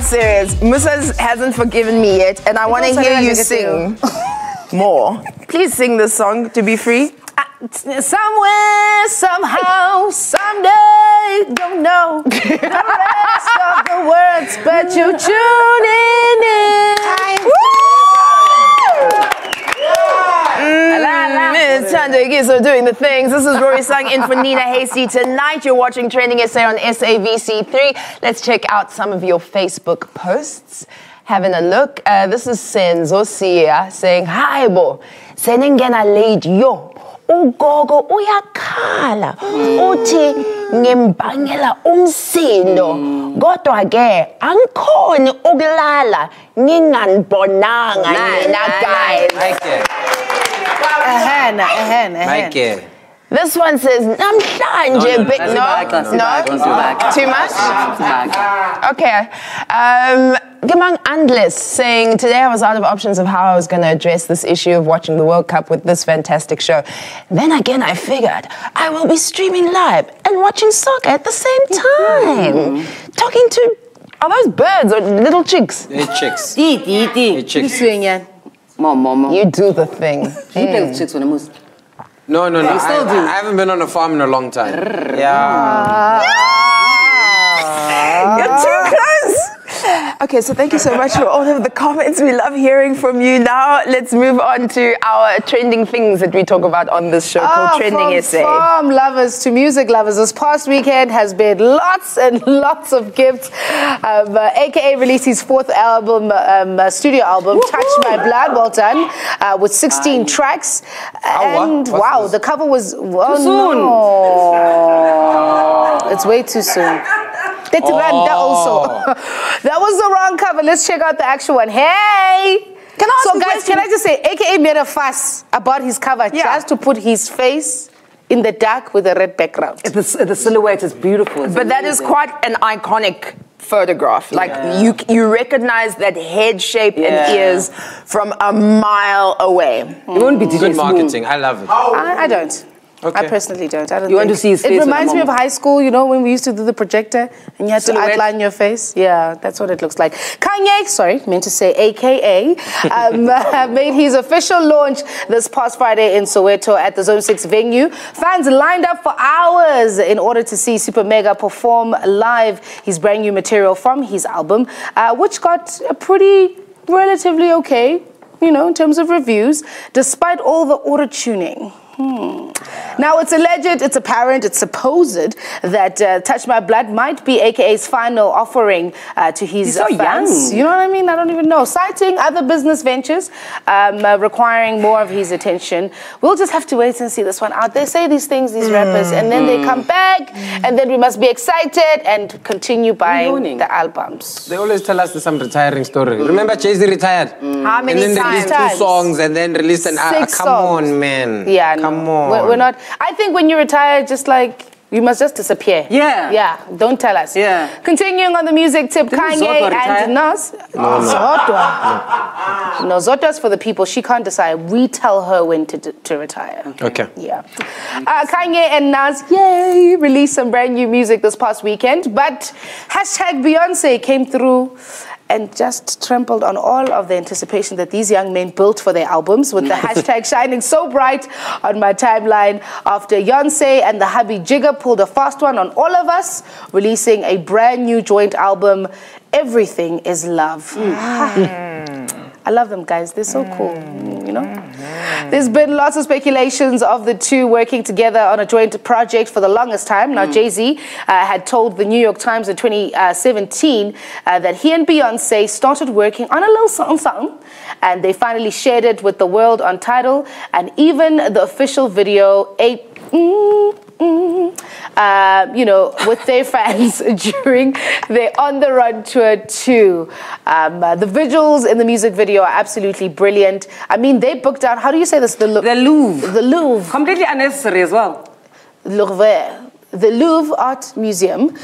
serious. Musa hasn't forgiven me yet, and I want to hear you sing more. Please sing this song to be free. Somewhere, somehow, someday, don't know the rest of the words, but you tuning in. It's TrendingSA doing the things. This is Rory Sung in for Nina Hasty. Tonight you're watching TrendingSA on SABC3. Let's check out some of your Facebook posts. Having a look. This is TrendingSA saying, "Hi bo, seningena late yo. Ugogo uyakhala uthi ngimbangela umsindo kodwa ke angikhoni ukulala nginganibonanga mina guys." This one says namhlanje no, too much. Okay. Gemang Andles saying, "Today I was out of options of how I was going to address this issue of watching the World Cup with this fantastic show. Then again, I figured I will be streaming live and watching soccer at the same time. Talking to, are those birds or little chicks?" They're chicks. They're chicks. You do the thing. He plays with chicks when he moves. No. I haven't been on a farm in a long time. Yeah. You're too close. Okay, so thank you so much for all of the comments. We love hearing from you. Now let's move on to our trending things that we talk about on this show called TrendingSA. From farm lovers to music lovers, this past weekend has been lots and lots of gifts. AKA released his fourth album, studio album, Touch My Blood. Well done. With 16 tracks. And wow, the cover was too soon. No. It's way too soon. Also. That was the wrong cover. Let's check out the actual one. Hey! So guys, can I just say, AKA made a fuss about his cover just to put his face in the dark with a red background. The silhouette is beautiful. But that is quite an iconic photograph. Like you recognize that head shape and ears from a mile away. It won't be good marketing. I love it. I don't. Okay. I personally don't. I don't. You want to see his face? It reminds me of high school, you know, when we used to do the projector and you had to outline your face. Yeah, that's what it looks like. Kanye, sorry, meant to say AKA, made his official launch this past Friday in Soweto at the Zone 6 venue. Fans lined up for hours in order to see Super Mega perform live his brand new material from his album, which got a pretty relatively okay, you know, in terms of reviews, despite all the auto-tuning. Now, it's alleged, it's apparent, it's supposed that Touch My Blood might be AKA's final offering to his fans. You know what I mean? I don't even know. Citing other business ventures requiring more of his attention. We'll just have to wait and see this one out. They say these things, these rappers, and then they come back, and then we must be excited and continue buying the albums. They always tell us some retiring story. Remember Jay-Z retired? How many times? And then released 2 songs and then released an album. Come on, man. Yeah, come on. We're not. I think when you retire, just like you must just disappear. Yeah. Don't tell us. Yeah. Continuing on the music tip, Kanye and Nas. No, Zoto's for the people. She can't decide. We tell her when to retire. Okay. Yeah. Kanye and Nas, yay, released some brand new music this past weekend, but hashtag Beyonce came through and just trampled on all of the anticipation that these young men built for their albums, with the hashtag shining so bright on my timeline after Beyonce and the hubby Jigga pulled a fast one on all of us, releasing a brand new joint album, Everything Is Love. I love them, guys. They're so cool, you know? There's been lots of speculations of the two working together on a joint project for the longest time. Now, Jay-Z had told the New York Times in 2017 that he and Beyonce started working on a little something, and they finally shared it with the world on Tidal, and even the official video, you know, with their fans during their On the Run tour too. The visuals in the music video are absolutely brilliant. I mean, they booked out, how do you say this? The Louvre. The Louvre. Completely unnecessary as well. Louvre. The Louvre Art Museum,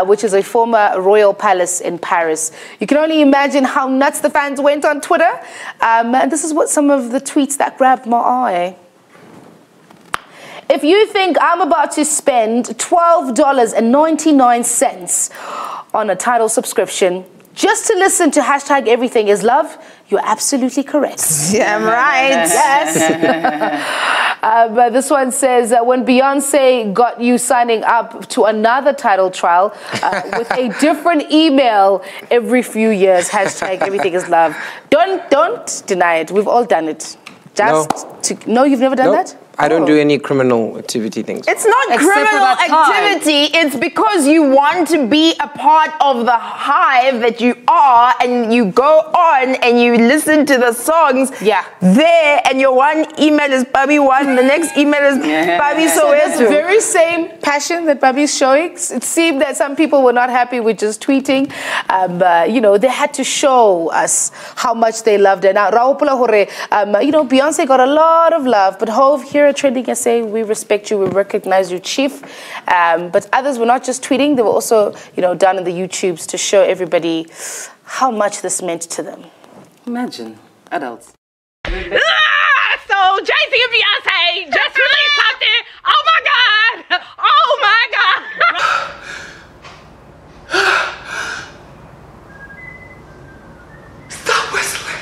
which is a former royal palace in Paris. You can only imagine how nuts the fans went on Twitter. And this is what some of the tweets that grabbed my eye. If you think I'm about to spend $12.99 on a Tidal subscription, just to listen to hashtag everything is love, you're absolutely correct. Damn right. Yes. But this one says, when Beyonce got you signing up to another title trial with a different email every few years, hashtag everything is love. Don't deny it. We've all done it. No, you've never done that? I don't do any criminal activity things. It's not Except for criminal that time. activity. It's because you want to be a part of the hive that you are, and you go on and you listen to the songs there, and your one email is Babi One, the next email is Babi That's the Soweto. very same passion that Babi's showing. It seemed that some people were not happy with just tweeting. You know, they had to show us how much they loved it. Now, you know, Beyonce got a lot of love, but Hove, here at TrendingSA, we respect you, we recognize you, Chief. But others were not just tweeting, they were also, you know, down in the YouTubes to show everybody how much this meant to them. Imagine, adults. So Jay-Z and Beyonce just released something. Oh my God! Oh my God! Stop whistling.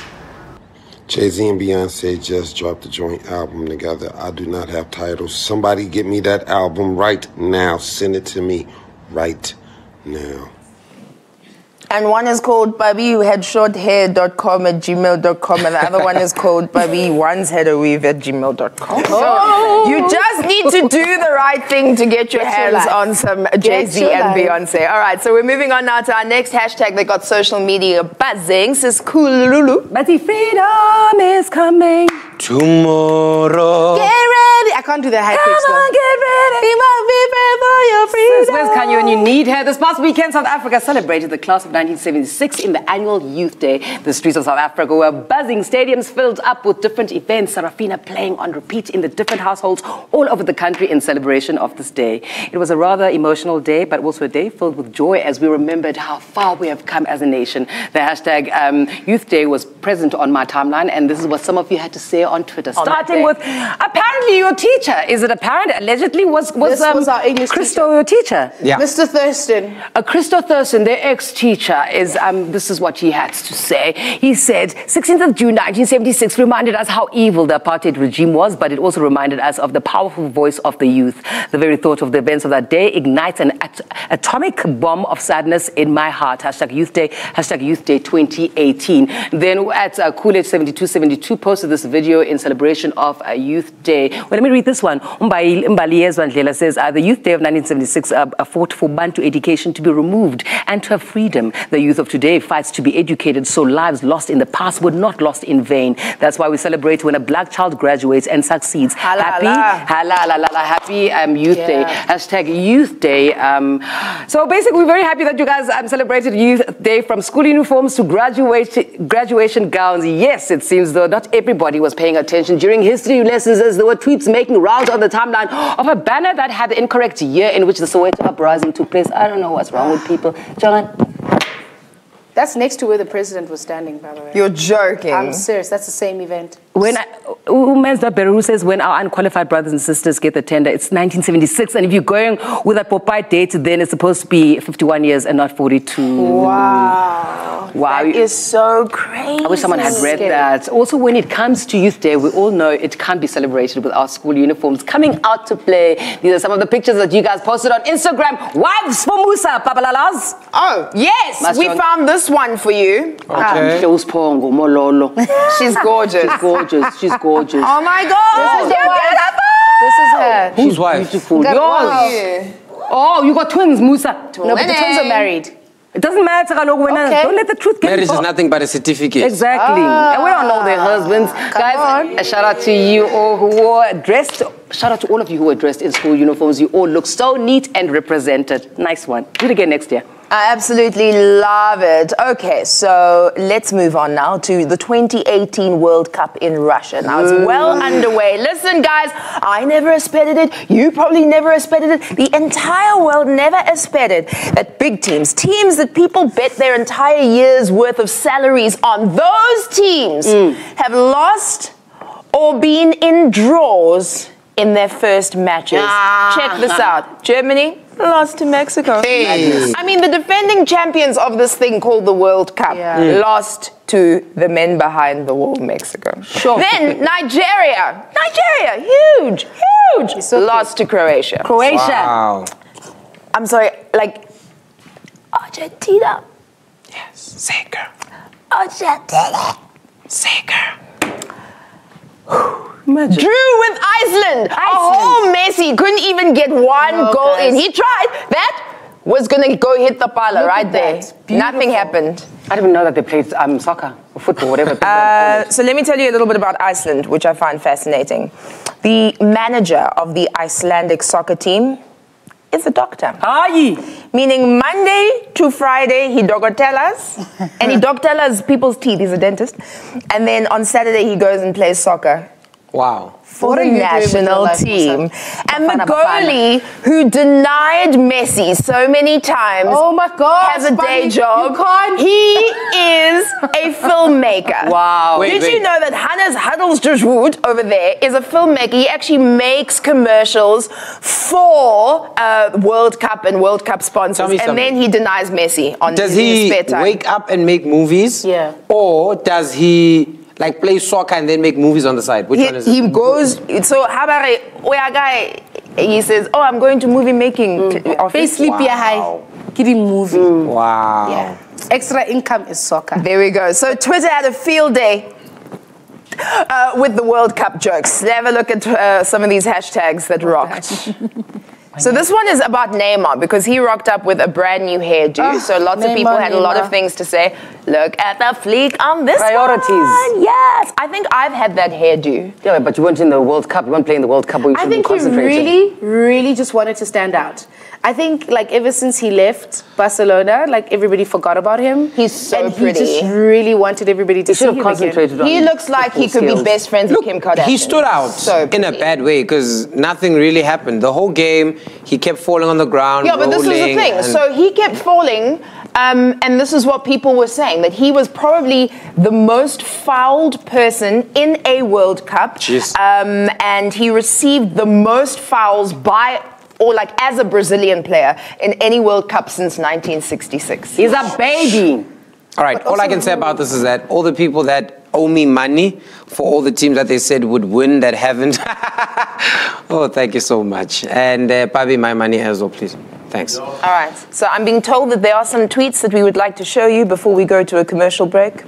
Jay-Z and Beyonce just dropped a joint album together. I do not have titles. Somebody get me that album right now. Send it to me right now. And one is called babiwhohadshorthair.com@gmail.com, and the other one is called babiwonshedaweave@gmail.com. So you just need to do the right thing to get your hands on some Jay-Z and Beyonce. All right, so we're moving on now to our next hashtag that got social media buzzing. Sis Kululu. But freedom is coming. Tomorrow. Get ready. I can't do the high pitch though. Come on, get ready. Be my fever for your freedom. Where's Kanye when you need her? This past weekend, South Africa celebrated the class of 1976 in the annual Youth Day. The streets of South Africa were buzzing, stadiums filled up with different events, Sarafina playing on repeat in the different households all over the country in celebration of this day. It was a rather emotional day, but also a day filled with joy as we remembered how far we have come as a nation. The hashtag Youth Day was present on my timeline, and this is what some of you had to say on Twitter. Starting with, apparently your teacher, is it apparent? Allegedly was our English Christo your teacher? Yeah. Mr. Thurston. Christo Thurston, their ex-teacher, is this is what he had to say. He said, 16th of June 1976 reminded us how evil the apartheid regime was, but it also reminded us of the powerful voice of the youth. The very thought of the events of that day ignites an atomic bomb of sadness in my heart. Hashtag Youth Day 2018. Then at Coolidge7272 posted this video in celebration of Youth Day. Well, let me read this one. Mbali Yezwandlela says, the Youth Day of 1976 fought for Bantu education to be removed and to have freedom. The youth of today fights to be educated so lives lost in the past were not lost in vain. That's why we celebrate when a black child graduates and succeeds. Happy Youth Day. Hashtag Youth Day. So basically, we're very happy that you guys celebrated Youth Day, from school uniforms to graduation gowns. Yes, it seems though not everybody was paying attention during history lessons, as there were tweets making rounds on the timeline of a banner that had the incorrect year in which the Soweto uprising took place. I don't know what's wrong with people. John? That's next to where the president was standing, by the way. You're joking. I'm serious. That's the same event. When Beru says when our unqualified brothers and sisters get the tender, it's 1976, and if you're going with that Popeye date, then it's supposed to be 51 years and not 42. Wow. Wow. That is so crazy. I wish someone had read that. Also, when it comes to Youth Day, we all know it can't be celebrated with our school uniforms coming out to play. These are some of the pictures that you guys posted on Instagram. Wives for Musa, Papalalas. Oh, yes. We found this one for you. Okay. She's gorgeous. She's gorgeous. Oh my God. This is her. Whose wife? Beautiful. Got Yours. one. Oh, you got twins, Musa. No, but the twins are married. It doesn't matter. Okay. Don't let the truth get Marriage is involved. nothing but a certificate. Exactly. And we don't know their husbands. Guys, a shout out to you all who were dressed. Shout out to all of you who were dressed in school uniforms. You all look so neat and represented. Nice one. Do it again next year. I absolutely love it. Okay, so let's move on now to the 2018 World Cup in Russia. Now it's well underway. Listen, guys, I never expected it. You probably never expected it. The entire world never expected that big teams that people bet their entire year's worth of salaries on, those teams have lost or been in draws in their first matches. Check this out. Germany, lost to Mexico. Hey. I mean, the defending champions of this thing called the World Cup lost to the men behind the wall, Mexico. Sure. Then Nigeria, huge, lost to Croatia. Wow. I'm sorry, like Argentina. Yes. Say it, girl. Argentina. Say it, girl. Drew with Iceland. A whole Messi couldn't even get one goal in. He tried. That was going to go hit the pala right there. Nothing happened. I didn't even know that they played soccer or football, whatever. So let me tell you a little bit about Iceland, which I find fascinating. The manager of the Icelandic soccer team is a doctor. Meaning Monday to Friday, he dogotelas. And he dogotelas people's teeth. He's a dentist. And then on Saturday, he goes and plays soccer. Wow. For the national team. And the goalie who denied Messi so many times has a day job. He is a filmmaker. Wow. Did you know that Hannes Huddlesjuswood over there is a filmmaker? He actually makes commercials for World Cup and World Cup sponsors. And then he denies Messi on his spare time. Does he wake up and make movies? Yeah. Or does he like play soccer and then make movies on the side? Which one is it? He goes, so Habari, he says, oh, I'm going to movie making office. Sleepy high. Getting movie. Wow. Yeah. Extra income is soccer. There we go. So Twitter had a field day with the World Cup jokes. Have a look at some of these hashtags that rocked. So this one is about Neymar because he rocked up with a brand new hairdo. So lots of people had a lot of things to say. Look at the fleek on this Priorities. one. Yes. I think I've had that hairdo. Yeah, but you weren't in the World Cup. You weren't playing the World Cup. I think he really just wanted to stand out. I think like ever since he left Barcelona, like everybody forgot about him. He's so pretty. He just really wanted everybody to see him concentrated again. He looks like he could be best friends with Kim Kardashian. He stood out in a bad way because nothing really happened. The whole game, he kept falling on the ground. Yeah, but this was the thing. So he kept falling, and this is what people were saying, that he was probably the most fouled person in a World Cup. And he received the most fouls as a Brazilian player in any World Cup since 1966. He's a baby. All right, all I can say about this is that all the people that owe me money for all the teams that they said would win that haven't. Oh, thank you so much. And Pabi, my money as well, please. Thanks. All right, so I'm being told that there are some tweets that we would like to show you before we go to a commercial break.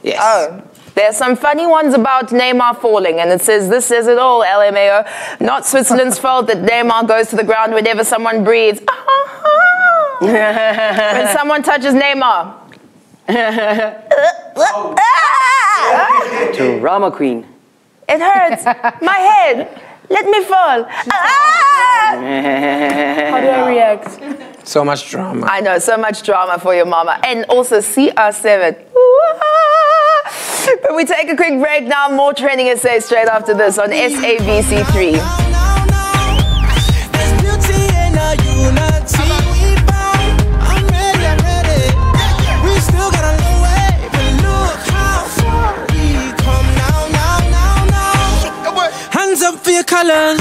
Yes. Oh. There's some funny ones about Neymar falling, and it says, this says it all, LMAO. Not Switzerland's fault that Neymar goes to the ground whenever someone breathes. When someone touches Neymar. Drama queen. It hurts. My head. Let me fall. How do I react? So much drama. I know, so much drama for your mama. And also CR7. But we take a quick break now. More Trending SA straight after this on SABC3. Hands up for your colors.